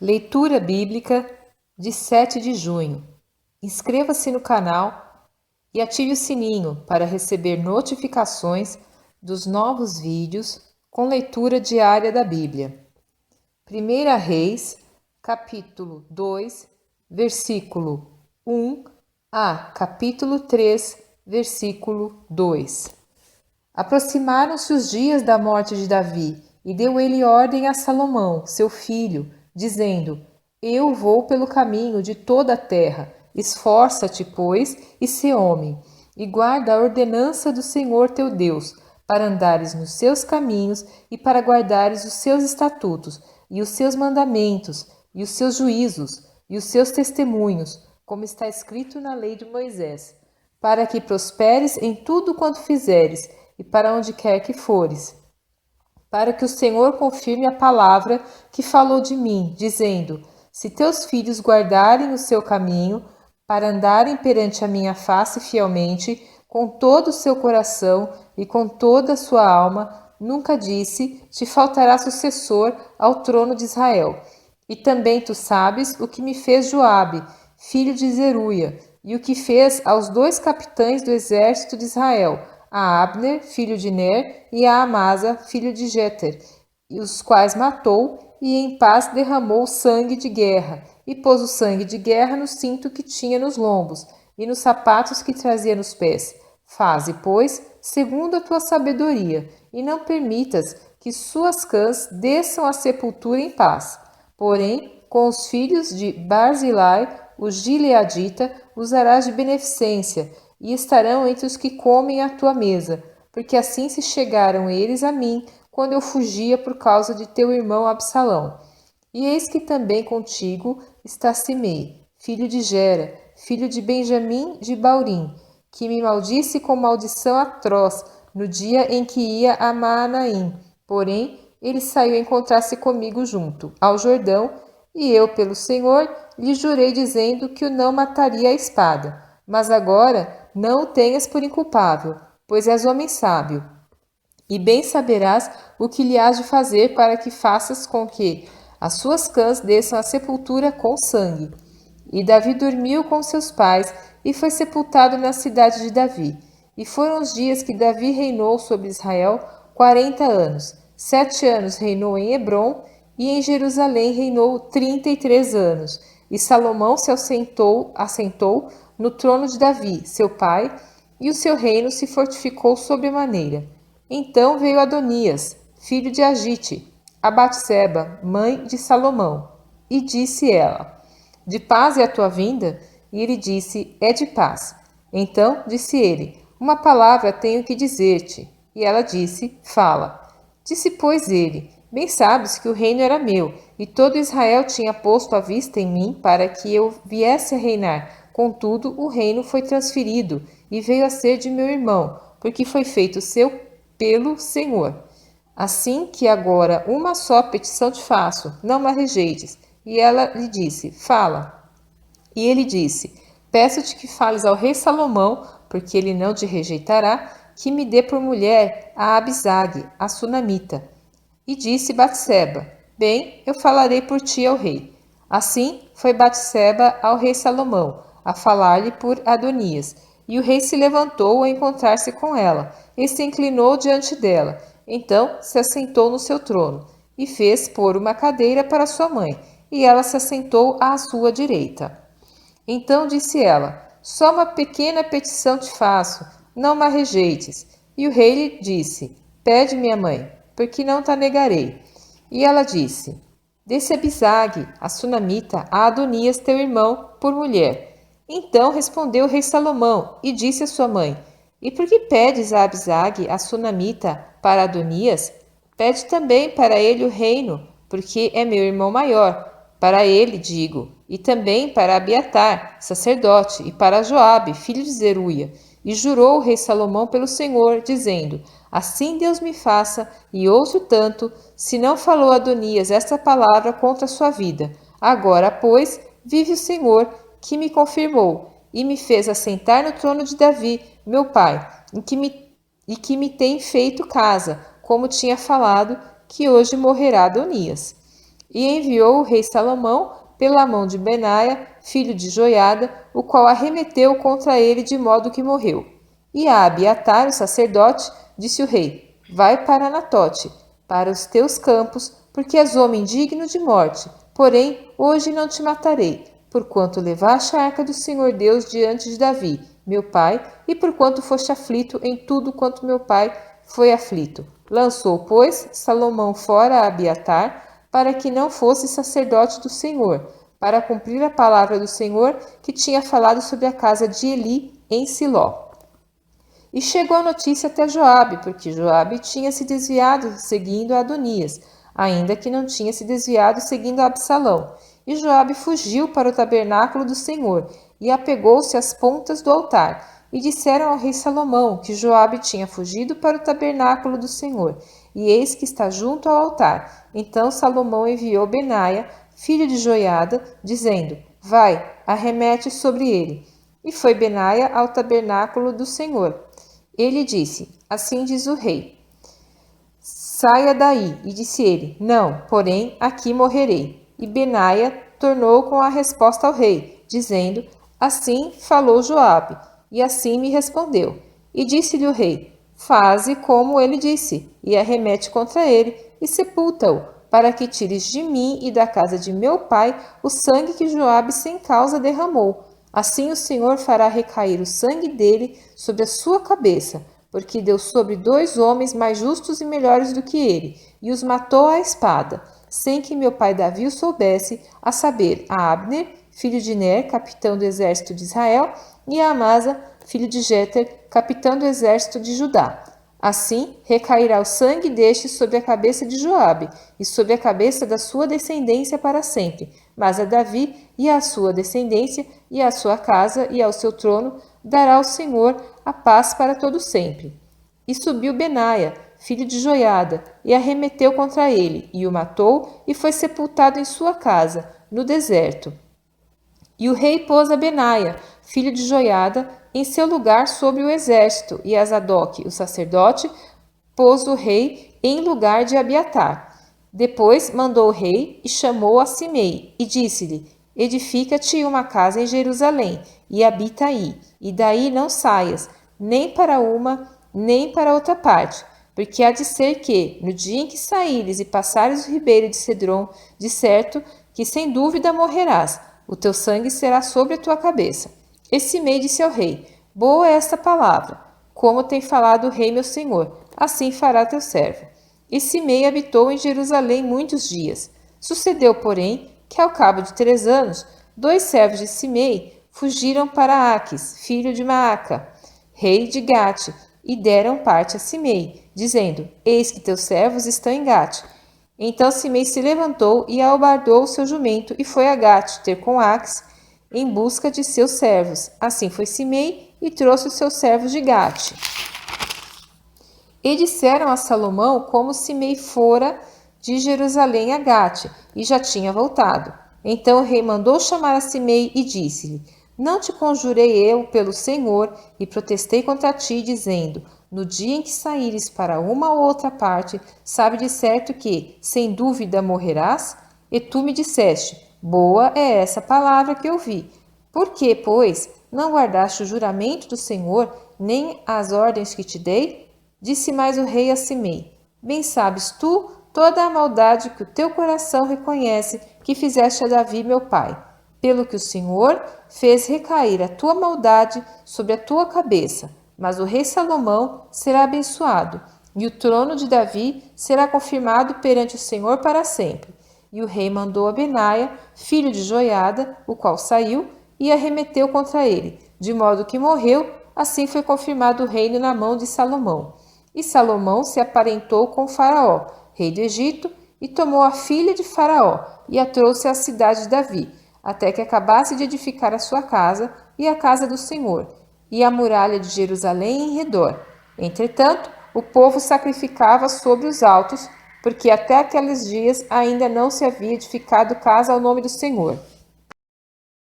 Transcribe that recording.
Leitura Bíblica de 7 de junho. Inscreva-se no canal e ative o sininho para receber notificações dos novos vídeos com leitura diária da Bíblia. 1 Reis, capítulo 2, versículo 1 a capítulo 3, versículo 2. Aproximaram-se os dias da morte de Davi, e deu ele ordem a Salomão, seu filho, dizendo: Eu vou pelo caminho de toda a terra. Esforça-te, pois, e sê homem, e guarda a ordenança do Senhor teu Deus, para andares nos seus caminhos e para guardares os seus estatutos, e os seus mandamentos, e os seus juízos, e os seus testemunhos, como está escrito na lei de Moisés, para que prosperes em tudo quanto fizeres, e para onde quer que fores, para que o Senhor confirme a palavra que falou de mim, dizendo: Se teus filhos guardarem o seu caminho, para andarem perante a minha face fielmente, com todo o seu coração e com toda a sua alma, nunca disse: Te faltará sucessor ao trono de Israel. E também tu sabes o que me fez Joabe, filho de Zeruia, e o que fez aos 2 capitães do exército de Israel, a Abner, filho de Ner, e a Amasa, filho de Jeter, os quais matou, e em paz derramou sangue de guerra, e pôs o sangue de guerra no cinto que tinha nos lombos, e nos sapatos que trazia nos pés. Faze, pois, segundo a tua sabedoria, e não permitas que suas cãs desçam à sepultura em paz. Porém, com os filhos de Barzilai, o gileadita, usarás de beneficência, e estarão entre os que comem à tua mesa, porque assim se chegaram eles a mim, quando eu fugia por causa de teu irmão Absalão. E eis que também contigo está Simei, filho de Gera, filho de Benjamim de Baurim, que me maldisse com maldição atroz no dia em que ia a Maanaim. Porém, ele saiu encontrar-se comigo junto ao Jordão, e eu, pelo Senhor, lhe jurei dizendo que o não mataria a espada. Mas agora não o tenhas por inculpável, pois és homem sábio. E bem saberás o que lhe hás de fazer para que faças com que as suas cãs desçam à sepultura com sangue. E Davi dormiu com seus pais e foi sepultado na cidade de Davi. E foram os dias que Davi reinou sobre Israel 40 anos. 7 anos reinou em Hebrom, e em Jerusalém reinou 33 anos. E Salomão se assentou no trono de Davi, seu pai, e o seu reino se fortificou sobremaneira. Então veio Adonias, filho de Agite, a Batseba, mãe de Salomão, e disse ela: De paz é a tua vinda? E ele disse: É de paz. Então disse ele: Uma palavra tenho que dizer-te. E ela disse: Fala. Disse, pois, ele: Bem sabes que o reino era meu, e todo Israel tinha posto a vista em mim para que eu viesse a reinar. Contudo, o reino foi transferido e veio a ser de meu irmão, porque foi feito seu pelo Senhor. Assim que agora uma só petição te faço, não a rejeites. E ela lhe disse: Fala. E ele disse: Peço-te que fales ao rei Salomão, porque ele não te rejeitará, que me dê por mulher a Abisag, a sunamita. E disse Batseba: Bem, eu falarei por ti ao rei. Assim foi Batseba ao rei Salomão, a falar-lhe por Adonias. E o rei se levantou a encontrar-se com ela, e se inclinou diante dela. Então se assentou no seu trono, e fez pôr uma cadeira para sua mãe, e ela se assentou à sua direita. Então disse ela: Só uma pequena petição te faço, não me rejeites. E o rei lhe disse: Pede, minha mãe, porque não te negarei. E ela disse: Desse Abisag, a sunamita, a Adonias, teu irmão, por mulher. Então respondeu o rei Salomão e disse à sua mãe: E por que pedes a Abisag, a sunamita, para Adonias? Pede também para ele o reino, porque é meu irmão maior. Para ele, digo, e também para Abiatar, sacerdote, e para Joabe, filho de Zeruia. E jurou o rei Salomão pelo Senhor, dizendo: Assim Deus me faça, e ouço tanto, se não falou Adonias esta palavra contra a sua vida. Agora, pois, vive o Senhor, que me confirmou, e me fez assentar no trono de Davi, meu pai, e que me tem feito casa, como tinha falado, que hoje morrerá Adonias. E enviou o rei Salomão pela mão de Benaia, filho de Joiada, o qual arremeteu contra ele de modo que morreu. E a Abiatar, o sacerdote, disse o rei: Vai para Anatote, para os teus campos, porque és homem digno de morte. Porém, hoje não te matarei, porquanto levaste a arca do Senhor Deus diante de Davi, meu pai, e porquanto foste aflito em tudo quanto meu pai foi aflito. Lançou, pois, Salomão fora a Abiatar, para que não fosse sacerdote do Senhor, para cumprir a palavra do Senhor que tinha falado sobre a casa de Eli em Siló. E chegou a notícia até Joabe, porque Joabe tinha se desviado seguindo a Adonias, ainda que não tinha se desviado seguindo a Absalão. E Joabe fugiu para o tabernáculo do Senhor e apegou-se às pontas do altar. E disseram ao rei Salomão que Joabe tinha fugido para o tabernáculo do Senhor, e eis que está junto ao altar. Então Salomão enviou Benaia, filho de Joiada, dizendo: Vai, arremete sobre ele. E foi Benaia ao tabernáculo do Senhor. Ele disse: Assim diz o rei: Saia daí. E disse ele: Não, porém, aqui morrerei. E Benaia tornou com a resposta ao rei, dizendo: Assim falou Joabe, e assim me respondeu. E disse-lhe o rei: Faze como ele disse, e arremete contra ele, e sepulta-o, para que tires de mim e da casa de meu pai o sangue que Joabe sem causa derramou. Assim o Senhor fará recair o sangue dele sobre a sua cabeça, porque deu sobre 2 homens mais justos e melhores do que ele, e os matou à espada, sem que meu pai Davi o soubesse, a saber, a Abner, filho de Ner, capitão do exército de Israel, e a Amasa, filho de Jeter, capitão do exército de Judá. Assim recairá o sangue deste sobre a cabeça de Joabe e sobre a cabeça da sua descendência para sempre. Mas a Davi e à sua descendência e à sua casa e ao seu trono dará o Senhor a paz para todo sempre. E subiu Benaia, filho de Joiada, e arremeteu contra ele, e o matou, e foi sepultado em sua casa, no deserto. E o rei pôs a Benaia, filho de Joiada, em seu lugar sobre o exército, e a Zadok, o sacerdote, pôs o rei em lugar de Abiatar. Depois mandou o rei e chamou a Simei, e disse-lhe: Edifica-te uma casa em Jerusalém, e habita aí, e daí não saias, nem para uma, nem para outra parte, porque há de ser que, no dia em que saíres e passares o ribeiro de Cedron, de certo que sem dúvida morrerás, o teu sangue será sobre a tua cabeça. E Simei disse ao rei: Boa é esta palavra, como tem falado o rei meu senhor, assim fará teu servo. E Simei habitou em Jerusalém muitos dias. Sucedeu, porém, que ao cabo de 3 anos, 2 servos de Simei fugiram para Aques, filho de Maaca, rei de Gate, e deram parte a Simei, dizendo: Eis que teus servos estão em Gate. Então Simei se levantou e albardou o seu jumento e foi a Gate ter com Aques em busca de seus servos. Assim foi Simei e trouxe os seus servos de Gate. E disseram a Salomão como Simei fora de Jerusalém a Gate e já tinha voltado. Então o rei mandou chamar a Simei e disse-lhe: Não te conjurei eu pelo Senhor e protestei contra ti, dizendo: No dia em que saíres para uma ou outra parte, sabe de certo que, sem dúvida, morrerás? E tu me disseste: Boa é essa palavra que ouvi. Por que, pois, não guardaste o juramento do Senhor, nem as ordens que te dei? Disse mais o rei a Simei: Bem sabes tu toda a maldade que o teu coração reconhece que fizeste a Davi, meu pai, pelo que o Senhor fez recair a tua maldade sobre a tua cabeça. Mas o rei Salomão será abençoado, e o trono de Davi será confirmado perante o Senhor para sempre. E o rei mandou a Benaia, filho de Joiada, o qual saiu e arremeteu contra ele, de modo que morreu. Assim foi confirmado o reino na mão de Salomão. E Salomão se aparentou com Faraó, rei do Egito, e tomou a filha de Faraó e a trouxe à cidade de Davi, até que acabasse de edificar a sua casa e a casa do Senhor, e a muralha de Jerusalém em redor. Entretanto, o povo sacrificava sobre os altos, porque até aqueles dias ainda não se havia edificado casa ao nome do Senhor.